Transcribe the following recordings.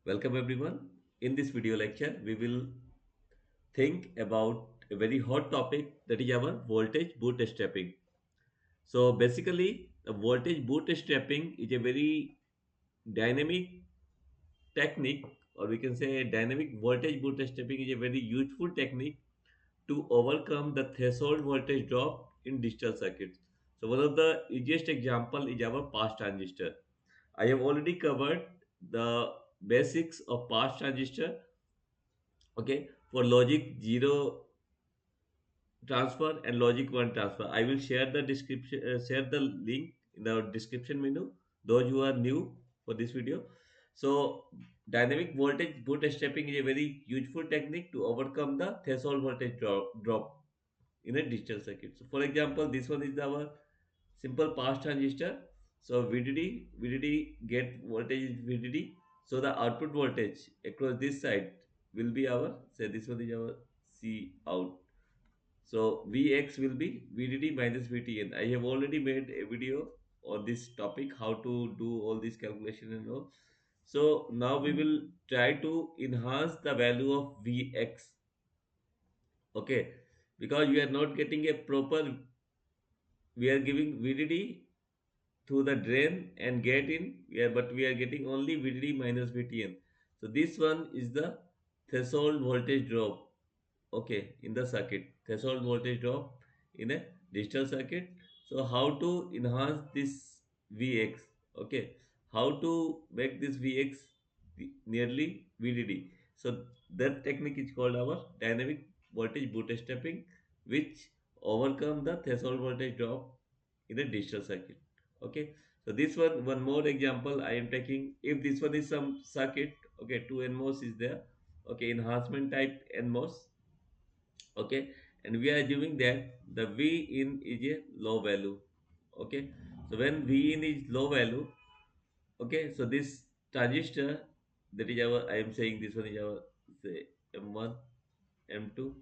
Welcome everyone. In this video lecture, we will think about a very hot topic, that is our voltage bootstrapping. So basically, the voltage bootstrapping is a very dynamic technique, or we can say dynamic voltage bootstrapping is a very useful technique to overcome the threshold voltage drop in digital circuits. So one of the easiest example is our pass transistor. I have already covered the basics of pass transistor. Okay, for logic 0 transfer and logic 1 transfer, I will share the description, share the link in the description menu, those who are new for this video. So dynamic voltage bootstrapping is a very useful technique to overcome the threshold voltage drop in a digital circuit. So for example, this one is our simple pass transistor. So VDD get voltage is VDD. So the output voltage across this side will be our, say this one is our C out. So Vx will be VDD minus VTN. I have already made a video on this topic, how to do all this calculation and all. So now we will try to enhance the value of Vx. Okay, because we are not getting a proper, we are giving VDD through the drain and get in, but we are getting only VDD minus VTN. So this one is the threshold voltage drop. Okay, in the circuit, threshold voltage drop in a digital circuit. So how to enhance this Vx? Okay, how to make this Vx nearly VDD? So that technique is called our dynamic voltage bootstrapping, which overcome the threshold voltage drop in a digital circuit. Okay, so this one more example I am taking. If this one is some circuit, okay, two NMOS is there. Okay, enhancement type NMOS. Okay, and we are assuming that the V in is a low value. Okay, so when V in is low value, okay, so this transistor, that is our, I am saying this one is our, say, M1, M2.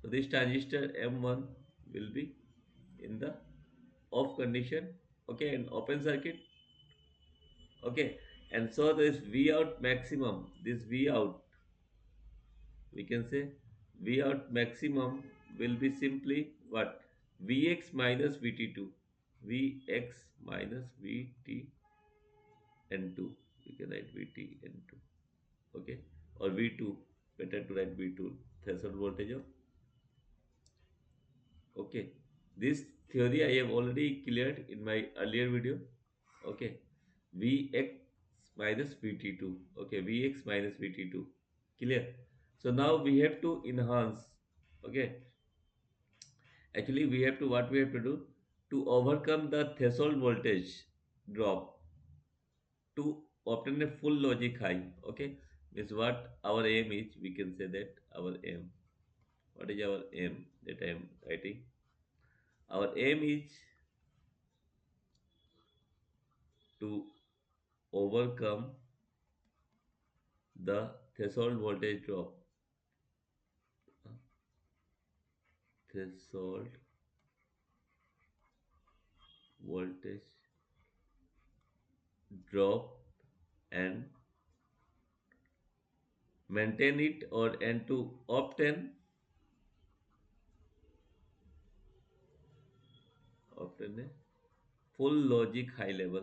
So this transistor M1 will be in the off condition. Okay, and open circuit. Okay, and so this V out maximum, this V out, we can say V out maximum will be simply what? Vx minus Vt2. Vx minus Vt n2. We can write Vt n2. Okay, or V2. Better to write V2. Threshold voltage of. Okay, this theory I have already cleared in my earlier video. Okay, Vx minus Vt2. Okay, Vx minus Vt2. Clear? So now we have to enhance. Okay, actually we have to, what we have to do to overcome the threshold voltage drop to obtain a full logic high. Okay, means what our aim is, we can say that our aim, what is our aim, that I am writing, our aim is to overcome the threshold voltage drop, threshold voltage drop, and maintain it, or and to obtain a full logic high level,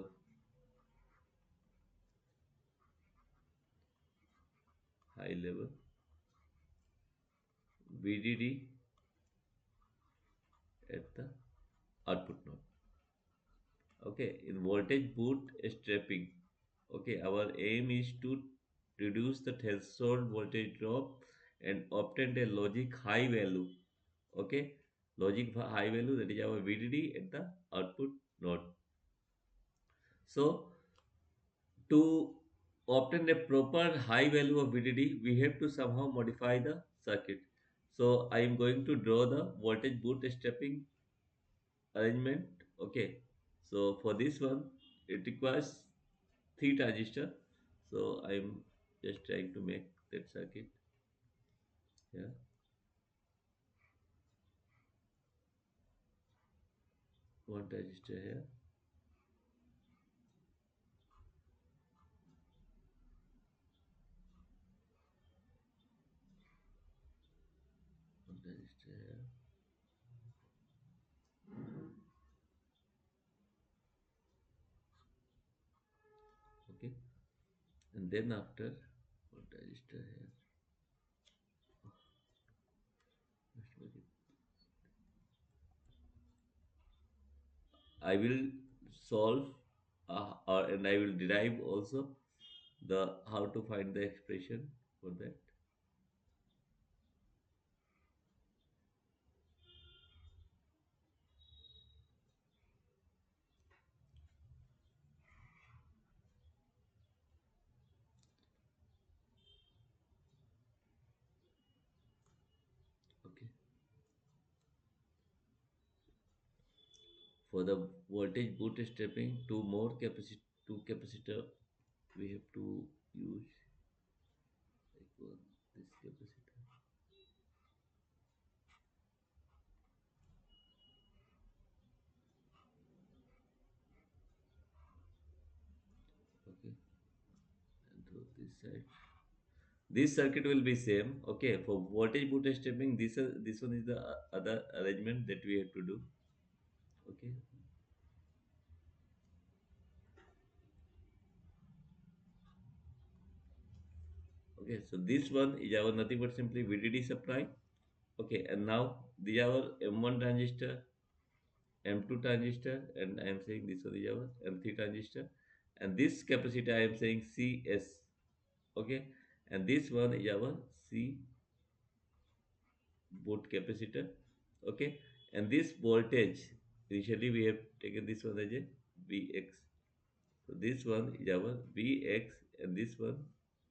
high level VDD at the output node. Okay, in voltage bootstrapping, okay, our aim is to reduce the threshold voltage drop and obtain a logic high value. Okay, logic high value, that is our VDD at the output node. So to obtain a proper high value of VDD, we have to somehow modify the circuit. So I am going to draw the voltage bootstrapping arrangement. Okay, so for this one, it requires three transistor. So I'm just trying to make that circuit. Yeah, one transistor here. Register here. Okay, and then after what register here. Just make it. I will solve or and I will derive also the how to find the expression for that. Okay, for the voltage bootstrapping, two capacitor we have to use like this capacitor. Okay, and to this side. This circuit will be same. Okay, for voltage bootstrapping, this one is the other arrangement that we have to do. Okay, okay. So this one is our nothing but simply VDD supply. Okay, and now these are our M1 transistor, M2 transistor, and I am saying this one is our M3 transistor, and this capacitor I am saying CS. Okay, and this one is our C boot capacitor. Okay, and this voltage initially we have taken this one as a Vx. So this one is our Vx, and this one,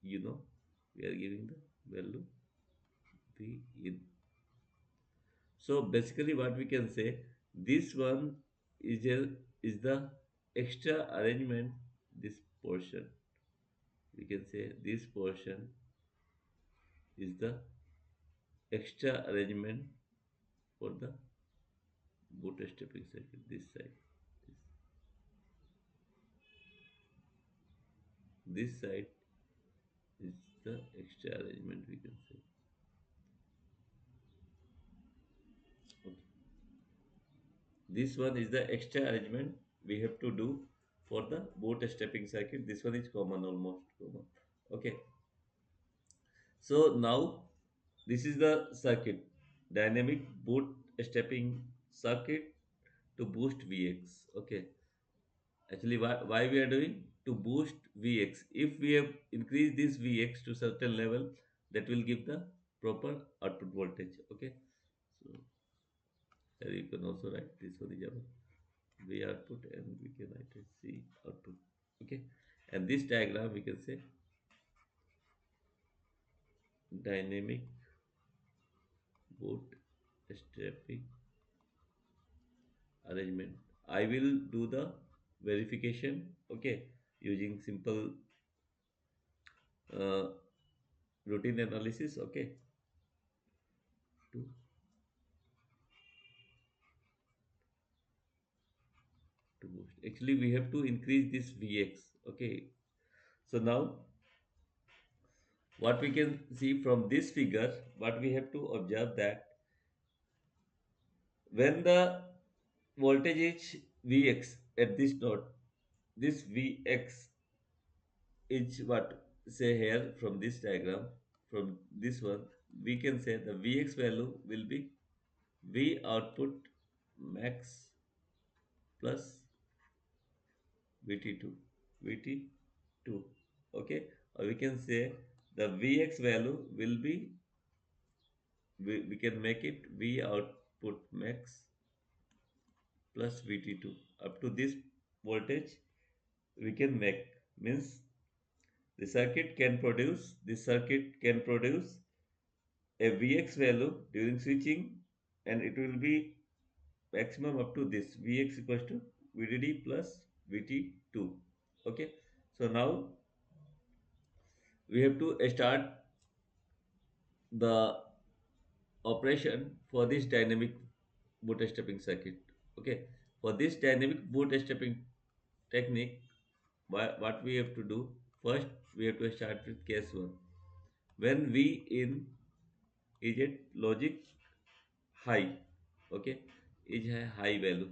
we are giving the value V in. So basically, what we can say, this one is the extra arrangement. This portion, we can say, this portion is the extra arrangement for the bootstrapping circuit. This side, this side is the extra arrangement. We can say. Okay. This one is the extra arrangement we have to do for the bootstrapping circuit. This one is common, almost common. Okay. So now this is the circuit, dynamic bootstrapping circuit to boost Vx. Okay. Actually, why we are doing? To boost Vx. If we have increased this Vx to certain level, that will give the proper output voltage. Okay. So here you can also write this one is our V output, and we can write it C output. Okay. And this diagram we can say dynamic bootstrapping arrangement. I will do the verification, okay, using simple uh, routine analysis, okay, to, to boost. Actually, we have to increase this Vx, okay. So now, what we can see from this figure, what we have to observe that when the voltage is Vx at this node, this Vx is what say here from this diagram, from this one, we can say the Vx value will be V output max plus VT2, VT2, okay, or we can say the Vx value will be, we can make it V output max plus VT2. Up to this voltage we can make, means the circuit can produce a Vx value during switching, and it will be maximum up to this Vx equals to VDD plus VT2. Okay, so now we have to start the operation for this dynamic bootstrapping circuit. Okay, for this dynamic bootstrapping technique, what we have to do, first we have to start with case 1. When V in is at logic high, okay, is a high value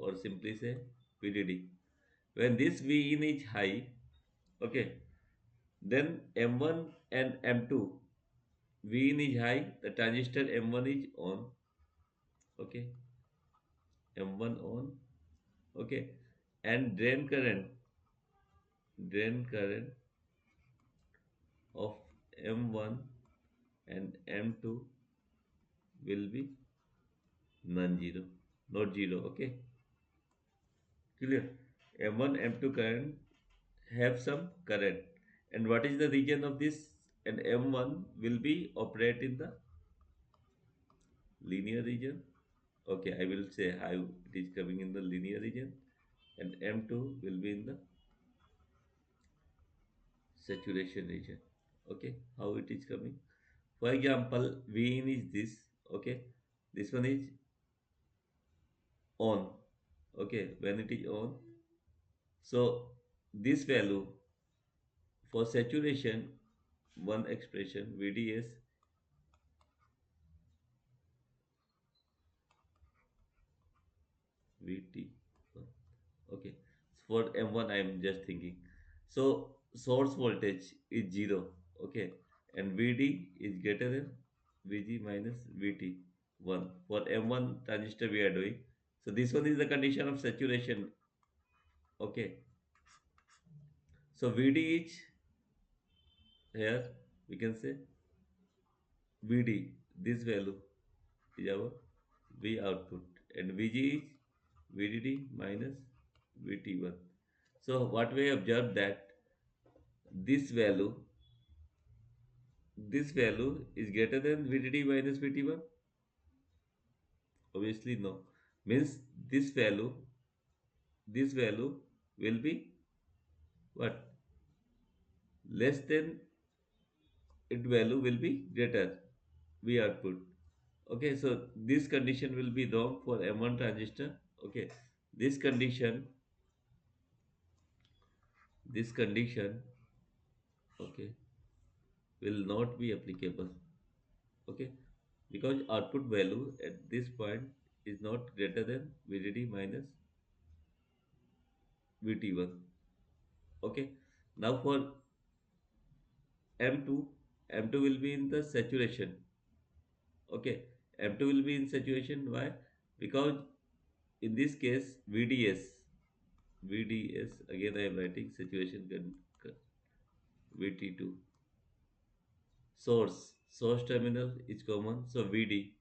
or simply say VDD. When this V in is high, okay, then M1 and M2, V in is high, the transistor M1 is on, okay, M1 on, okay, and drain current of M1 and M2 will be non-zero, not zero, okay, clear? M1, M2 current have some current, and what is the region of this? And M1 will be operate in the linear region, okay, I will say how it is coming in the linear region, and M2 will be in the saturation region, okay, how it is coming? For example, Vin is this, okay, this one is on, okay, when it is on, so this value for saturation, one expression VDS VT, okay, for M1 I am just thinking, so source voltage is 0, okay, and VD is greater than VG minus VT 1 for M1 transistor we are doing. So this one is the condition of saturation, okay. So VD is here, we can say VD, this value is our V output, and VG is VDD minus VT1. So what we observed that this value, this value is greater than VDD minus VT1? Obviously no. Means this value will be what? Less than it value will be greater V output. Okay, so this condition will be wrong for M1 transistor. Okay, this condition, this condition, okay, will not be applicable. Okay, because output value at this point is not greater than VDD minus VT1. Okay, now for M2, M2 will be in the saturation. Okay, M2 will be in saturation. Why? Because in this case VDS, again I am writing saturation VT2, source terminal is common, so VDD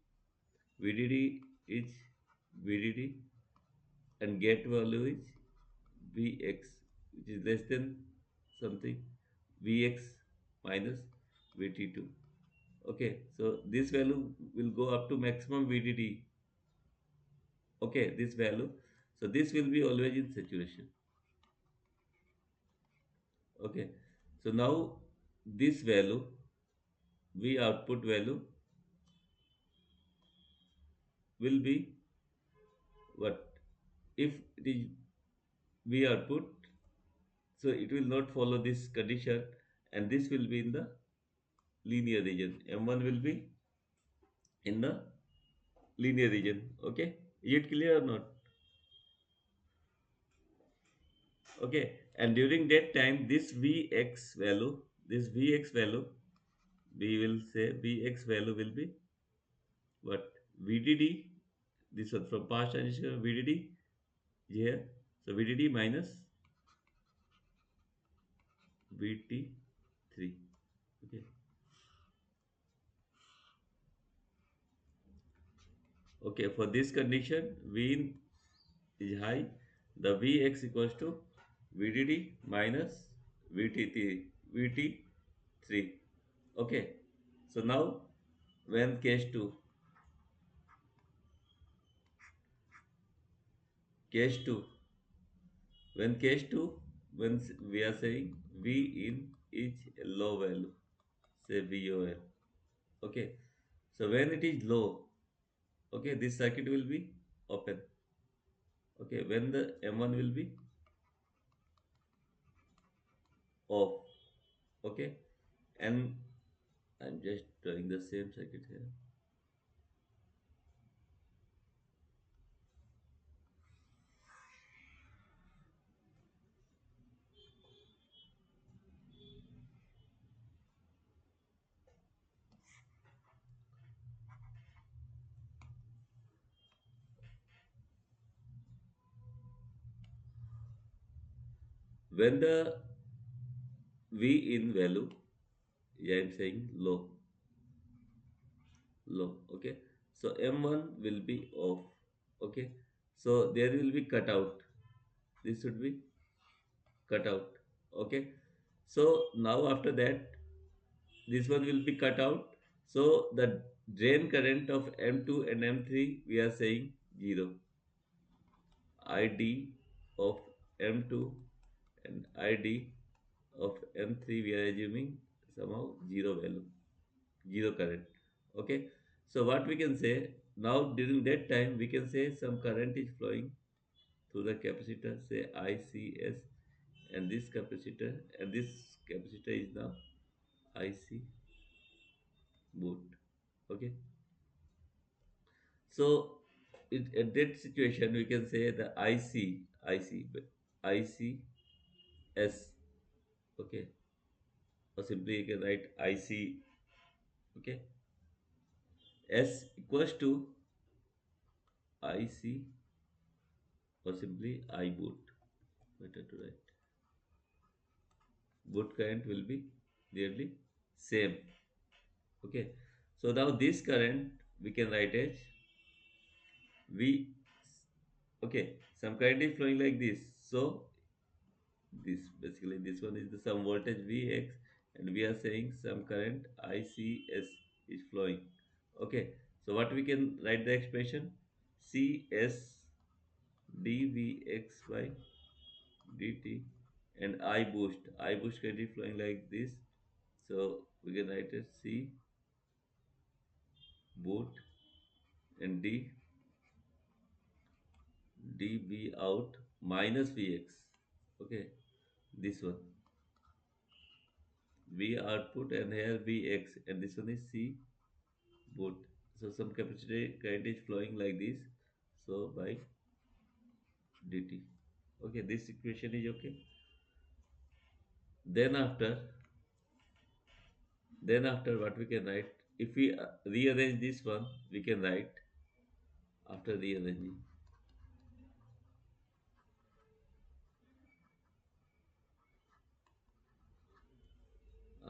is VDD, and gate value is Vx, which is less than something Vx minus VT2. Okay, so this value will go up to maximum VDD. Okay, this value. So this will be always in saturation. Okay, so now this value, V output value, will be what? If it is V output, so it will not follow this condition, and this will be in the linear region. M1 will be in the linear region. Okay, is it clear or not? Okay, and during that time, this Vx value, we will say Vx value will be what? VDD, this one from past transition, VDD here. So VDD minus VT3. Okay. Okay, for this condition, V in is high. The Vx equals to VDD minus VT3, VT3. Okay. So now when case 2, when case 2, when we are saying V in is a low value, say VOL. Okay. So when it is low, okay, this circuit will be open. Okay, when the M1 will be off. Okay, and I'm just drawing the same circuit here. When the V in value, yeah, I'm saying low, low, okay. So M1 will be off, okay. So there will be cutout. This should be cut out, okay. So now after that, this one will be cut out. So the drain current of M2 and M3 we are saying 0. ID of M2 and ID of M3 we are assuming somehow 0 value, 0 current. Okay. So what we can say now, during that time we can say some current is flowing through the capacitor, say ICS, and this capacitor, and this capacitor is now IC boot. Okay. So at that situation we can say the ICS, okay, or simply you can write IC, okay, S equals to IC, or simply I boot. Better to write. Boot current will be nearly same. Okay. So now this current we can write as V. Okay. Some current is flowing like this. So this basically this one is the some voltage Vx, and we are saying some current ICS is flowing. Okay. So what we can write the expression, CS dVx by dt, and I boost current is flowing like this. So we can write it C boot and dV out minus Vx. Okay, this one V output, and here Vx, and this one is C boot. So some capacity current is flowing like this. So by dt. Okay, this equation is okay. Then after, what we can write, if we rearrange this one, we can write after rearranging.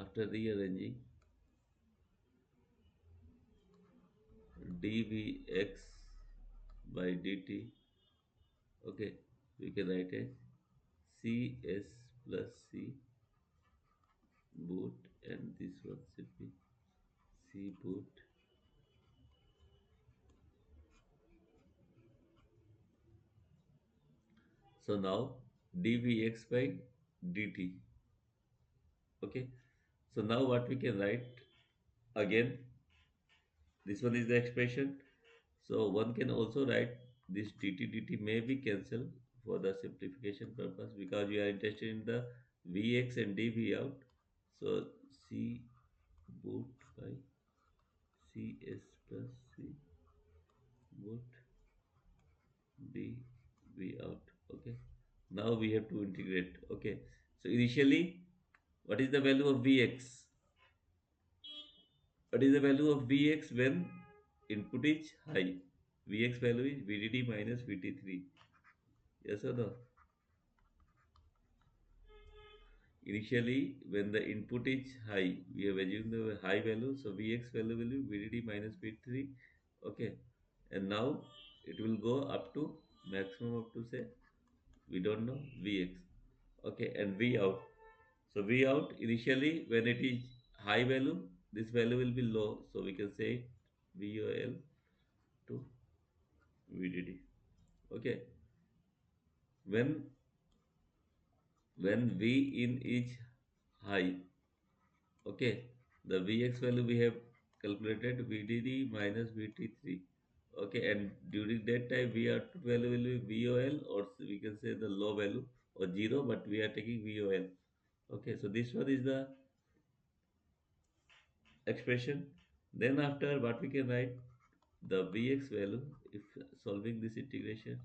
After rearranging, dvx by dt, okay, we can write as cs plus c boot, and this one should be c boot. So now dvx by dt, okay. So now what we can write again, this one is the expression. So one can also write this dt may be cancelled for the simplification purpose, because we are interested in the Vx and dV out. So C boot by Cs plus C boot dV out. Okay. Now we have to integrate. Okay. So initially, what is the value of Vx? What is the value of Vx when input is high? Vx value is VDD minus VT3. Yes or no? Initially, when the input is high, we have assumed the high value, so Vx value will be VDD minus V3. Okay, and now it will go up to maximum up to, say, we don't know, Vx. Okay, and V out. So V out initially when it is high value, this value will be low, so we can say VOL to VDD. Okay, when V in is high, okay, the Vx value we have calculated VDD minus VT3. Okay, and during that time V output value will be VOL, or we can say the low value or 0, but we are taking VOL. Okay, so this one is the expression. Then after, what we can write, the Vx value, if solving this integration,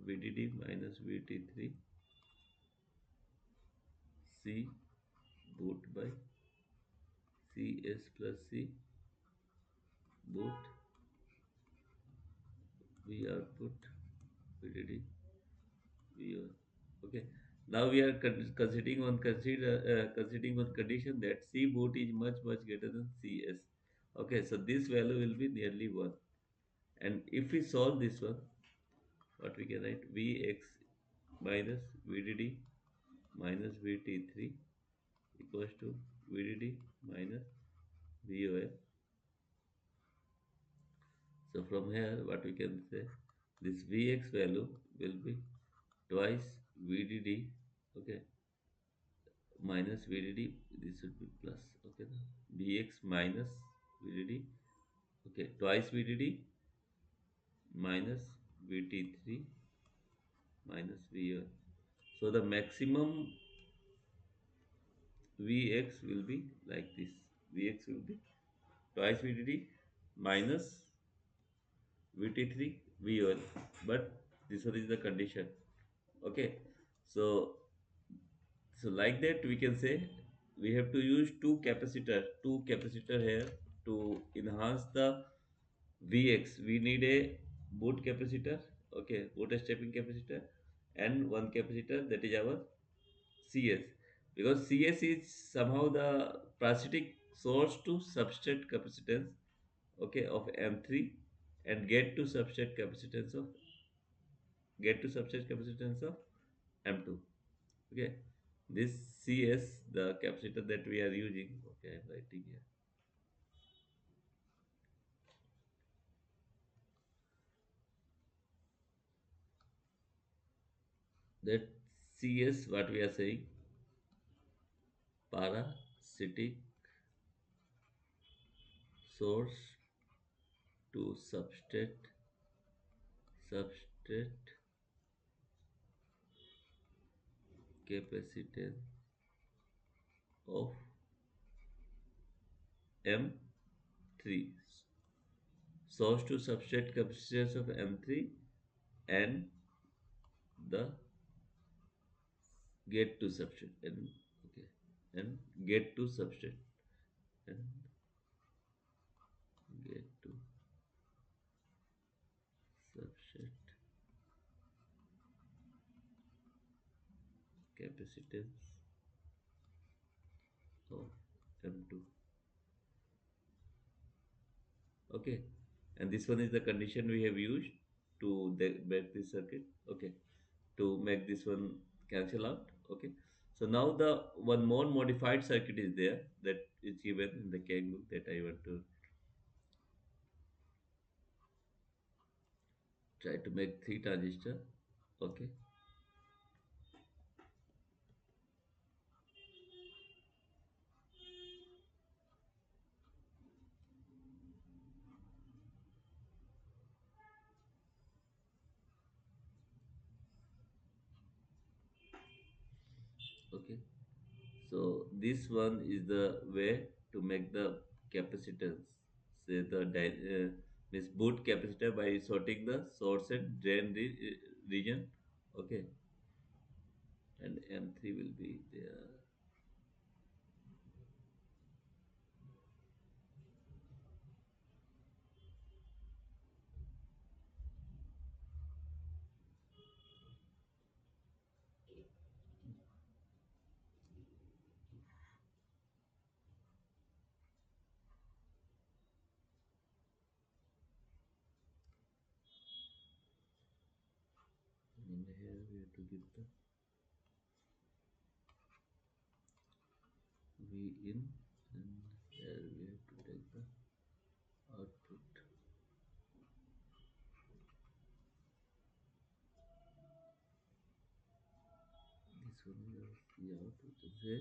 VDD minus VT3 C boot by Cs plus C boot V output VDD VO. Okay. Now we are considering one condition that C boot is much greater than CS. Okay, so this value will be nearly 1. And if we solve this one, what we can write, Vx minus VDD minus VT3 equals to VDD minus VOL. So from here, what we can say, this Vx value will be twice VDD, okay, minus VDD, this should be plus, okay, Vx minus VDD, okay, twice VDD minus VT3 minus VOL. So the maximum Vx will be like this. Vx will be twice VDD minus VT3 VOL. But this one is the condition. Okay. So like that we can say we have to use two capacitor here to enhance the Vx. We need a boot capacitor, okay, bootstrapping capacitor, and one capacitor, that is our CS, because CS is somehow the parasitic source to substrate capacitance, okay, of M3, and get to substrate capacitance of M2. Okay, this CS, the capacitor that we are using, okay, I'm writing here, that CS, what we are saying, parasitic source to substrate capacitance of M3, source to substrate capacitance of M3, and the get to substrate, and okay, and get to substrate, and get to substrate capacitance of M2. Okay, and this one is the condition we have used to make this circuit, okay, to make this one cancel out, okay. So now the one more modified circuit is there, that is given in the cake book, that I want to try to make three transistor, okay. Okay, so this one is the way to make the capacitance, say the means boot capacitor by sorting the source and drain region, okay, and M3 will be there. And here we have to give the V in, and here we have to take the output. This one is a V output, say,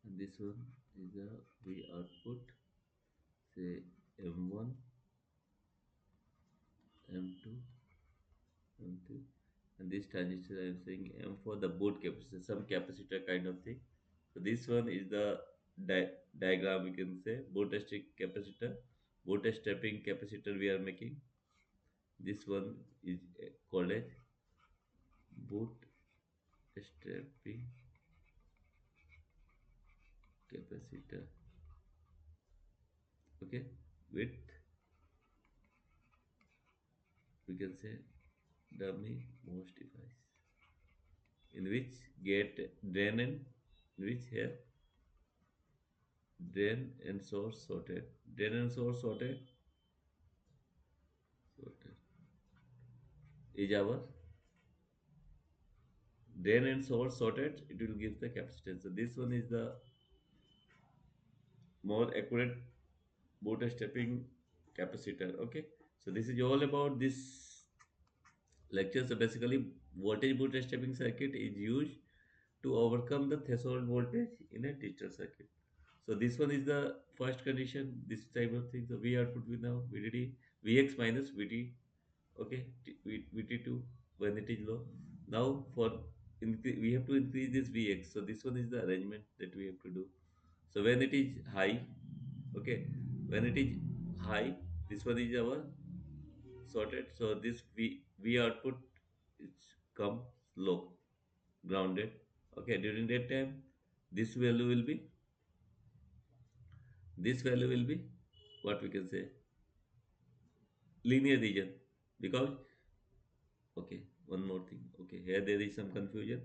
and this one is a V output, say M1, M2, M3, and this transistor I am saying M for the boot capacitor, some capacitor kind of thing. So this one is the diagram, we can say bootstrap capacitor, bootstrapping capacitor we are making. This one is called as bootstrapping capacitor, okay, with, we can say, dummy MOS device. in which get drain and in which here drain and source sorted. Drain and source sorted is our drain and source sorted. It will give the capacitance. So this one is the more accurate bootstrapping capacitor. Okay. So this is all about this lecture. So basically, voltage bootstrapping circuit is used to overcome the threshold voltage in a digital circuit. So this one is the first condition, this type of thing. So V output will now VDD, Vx minus VT, okay, VT2 when it is low. Now for we have to increase this Vx. So this one is the arrangement that we have to do. So when it is high, okay, when it is high, this one is our sorted. So this V output is come low, grounded. Okay, during that time, this value will be this value will be what we can say linear region because okay, one more thing. Okay, here there is some confusion.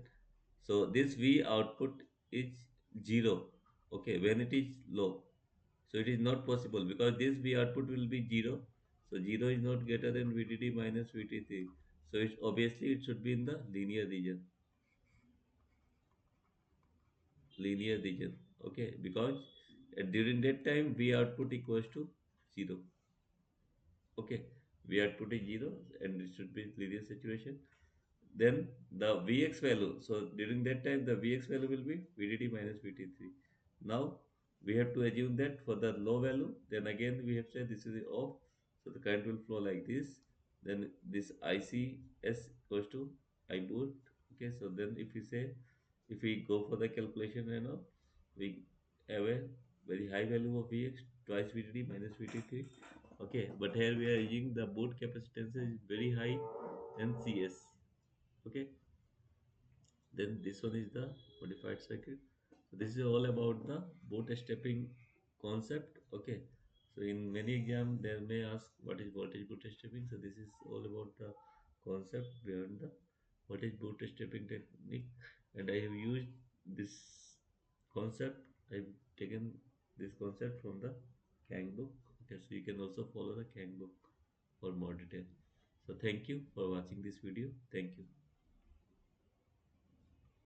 So this V output is 0, okay, when it is low. So it is not possible because this V output will be 0. So 0 is not greater than VDD minus VT3. So it's obviously it should be in the linear region, okay, because during that time V output equals to 0. Okay, we are putting 0 and it should be linear situation. Then the Vx value. So during that time, the Vx value will be VDD minus VT3. Now we have to assume that for the low value, then again we have said this is off. So the current will flow like this. Then this ICS goes to I boot. Okay, so then if we say, if we go for the calculation and all, we have a very high value of Vx twice VDD minus VT3. Okay, but here we are using the boot capacitance is very high and CS. Okay, then this one is the modified circuit. So this is all about the bootstrapping concept. Okay, so in many exam they may ask what is voltage bootstrapping. So this is all about the concept behind the voltage bootstrapping technique, and I have used this concept. I've taken this concept from the Kang book. Okay, so you can also follow the Kang book for more detail. So thank you for watching this video. Thank you.